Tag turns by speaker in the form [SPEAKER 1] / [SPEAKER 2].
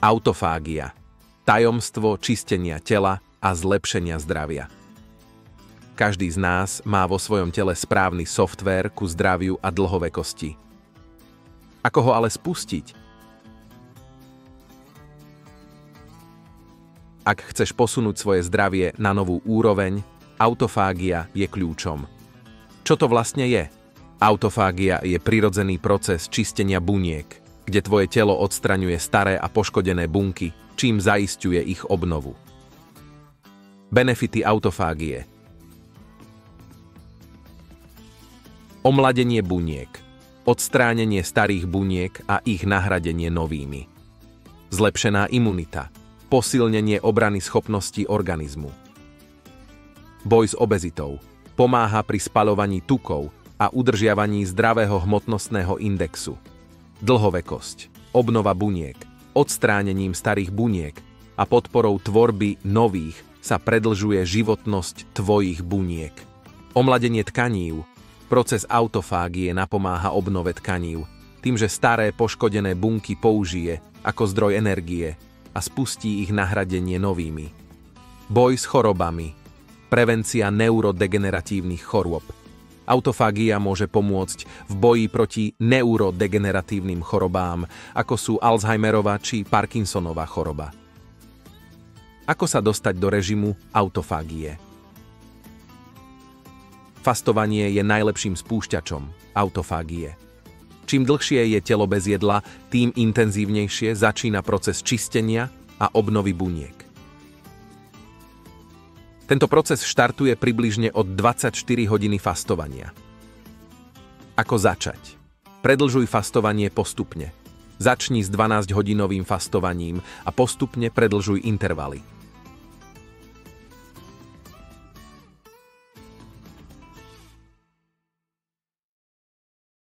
[SPEAKER 1] Autofágia. Tajomstvo čistenia tela a zlepšenia zdravia. Každý z nás má vo svojom tele správny softvér ku zdraviu a dlhovekosti. Ako ho ale spustiť? Ak chceš posunúť svoje zdravie na novú úroveň, autofágia je kľúčom. Čo to vlastne je? Autofágia je prirodzený proces čistenia buniek, kde tvoje telo odstraňuje staré a poškodené bunky, čím zaisťuje ich obnovu. Benefity autofágie. Omladenie buniek, odstránenie starých buniek a ich nahradenie novými. Zlepšená imunita, posilnenie obrany schopností organizmu. Boj s obezitou, pomáha pri spaľovaní tukov a udržiavaní zdravého hmotnostného indexu. Dlhovekosť, obnova buniek, odstránením starých buniek a podporou tvorby nových sa predlžuje životnosť tvojich buniek. Omladenie tkanív, proces autofágie napomáha obnove tkanív, tým, že staré poškodené bunky použije ako zdroj energie a spustí ich nahradenie novými. Boj s chorobami, prevencia neurodegeneratívnych chorôb. Autofágia môže pomôcť v boji proti neurodegeneratívnym chorobám, ako sú Alzheimerova či Parkinsonova choroba. Ako sa dostať do režimu autofágie? Fastovanie je najlepším spúšťačom autofágie. Čím dlhšie je telo bez jedla, tým intenzívnejšie začína proces čistenia a obnovy buniek. Tento proces štartuje približne od 24 hodiny fastovania. Ako začať? Predlžuj fastovanie postupne. Začni s 12-hodinovým fastovaním a postupne predlžuj intervaly.